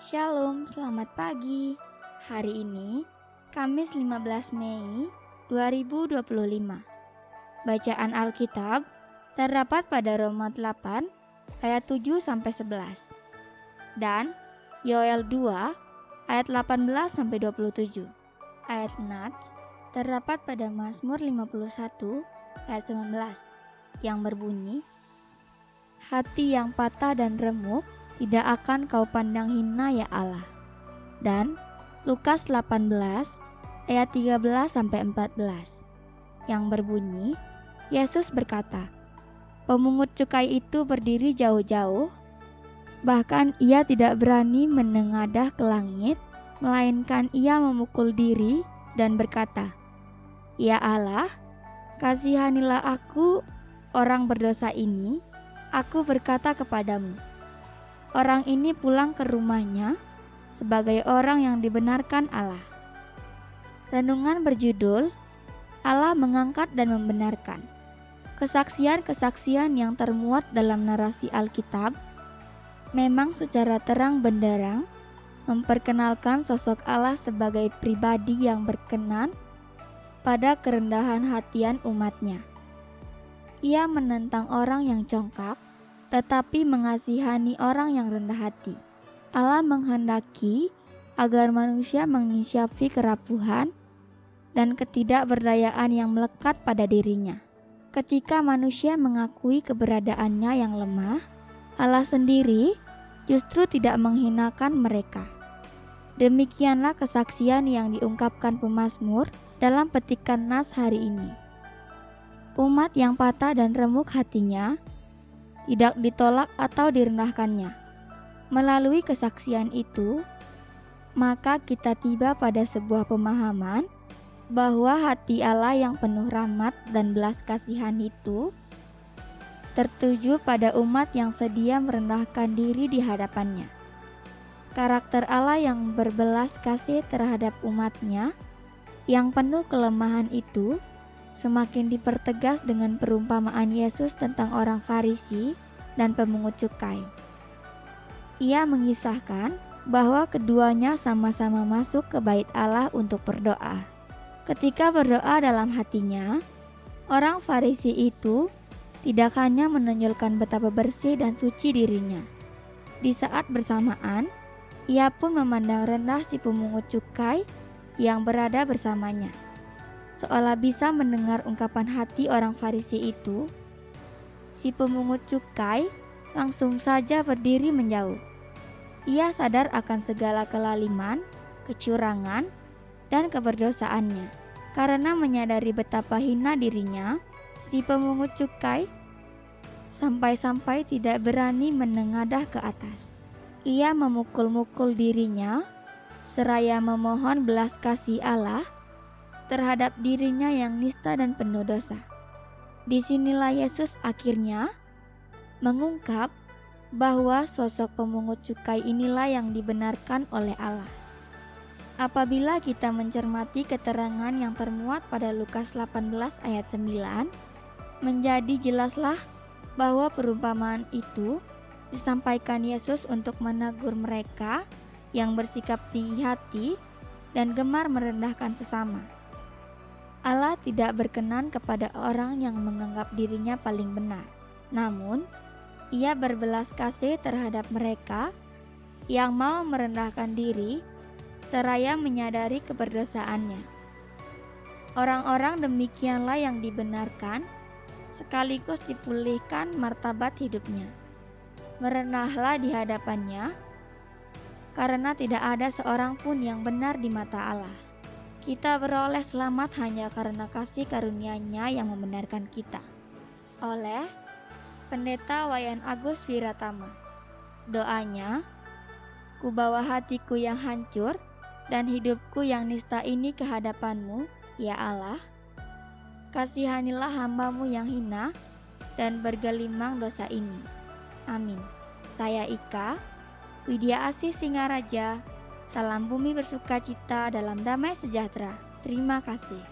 Shalom, selamat pagi. Hari ini, Kamis 15 Mei 2025. Bacaan Alkitab terdapat pada Roma 8 ayat 7-11 dan Yoel 2 ayat 18-27. Ayat Nats terdapat pada Mazmur 51 ayat 19 yang berbunyi, "Hati yang patah dan remuk tidak akan kau pandang hina ya Allah." Dan Lukas 18 ayat 13-14 yang berbunyi, Yesus berkata, "Pemungut cukai itu berdiri jauh-jauh, bahkan ia tidak berani menengadah ke langit, melainkan ia memukul diri dan berkata, 'Ya Allah, kasihanilah aku, orang berdosa ini.' Aku berkata kepadamu, orang ini pulang ke rumahnya sebagai orang yang dibenarkan Allah." Renungan berjudul Allah mengangkat dan membenarkan. Kesaksian-kesaksian yang termuat dalam narasi Alkitab memang secara terang benderang memperkenalkan sosok Allah sebagai pribadi yang berkenan pada kerendahan hatian umatnya. Ia menentang orang yang congkak, tetapi mengasihani orang yang rendah hati. Allah menghendaki agar manusia menginsyafi kerapuhan dan ketidakberdayaan yang melekat pada dirinya. Ketika manusia mengakui keberadaannya yang lemah, Allah sendiri justru tidak menghinakan mereka. Demikianlah kesaksian yang diungkapkan pemazmur dalam petikan Nas hari ini. Umat yang patah dan remuk hatinya tidak ditolak atau direndahkannya. Melalui kesaksian itu, maka kita tiba pada sebuah pemahaman bahwa hati Allah yang penuh rahmat dan belas kasihan itu tertuju pada umat yang sedia merendahkan diri di hadapannya. Karakter Allah yang berbelas kasih terhadap umatnya yang penuh kelemahan itu semakin dipertegas dengan perumpamaan Yesus tentang orang Farisi dan pemungut cukai. Ia mengisahkan bahwa keduanya sama-sama masuk ke bait Allah untuk berdoa. Ketika berdoa dalam hatinya, orang Farisi itu tidak hanya menonjolkan betapa bersih dan suci dirinya. Di saat bersamaan, ia pun memandang rendah si pemungut cukai yang berada bersamanya. Seolah bisa mendengar ungkapan hati orang Farisi itu, si pemungut cukai langsung saja berdiri menjauh. Ia sadar akan segala kelaliman, kecurangan, dan keberdosaannya. Karena menyadari betapa hina dirinya, si pemungut cukai sampai-sampai tidak berani menengadah ke atas. Ia memukul-mukul dirinya, seraya memohon belas kasih Allah terhadap dirinya yang nista dan penuh dosa. Disinilah Yesus akhirnya mengungkap bahwa sosok pemungut cukai inilah yang dibenarkan oleh Allah. Apabila kita mencermati keterangan yang termuat pada Lukas 18 ayat 9, menjadi jelaslah bahwa perumpamaan itu disampaikan Yesus untuk menegur mereka yang bersikap tinggi hati dan gemar merendahkan sesama. Allah tidak berkenan kepada orang yang menganggap dirinya paling benar. Namun, Ia berbelas kasih terhadap mereka yang mau merendahkan diri seraya menyadari keberdosaannya. Orang-orang demikianlah yang dibenarkan sekaligus dipulihkan martabat hidupnya. Merendahlah di hadapannya, karena tidak ada seorang pun yang benar di mata Allah. Kita beroleh selamat hanya karena kasih karunia-Nya yang membenarkan kita. Oleh Pendeta Wayan Agus Wiratama. Doanya, "Kubawa hatiku yang hancur dan hidupku yang nista ini ke hadapan-Mu, ya Allah. Kasihanilah hamba-Mu yang hina dan bergelimang dosa ini. Amin." Saya Ika, Widya Asih Singaraja. Salam bumi bersukacita dalam damai sejahtera. Terima kasih.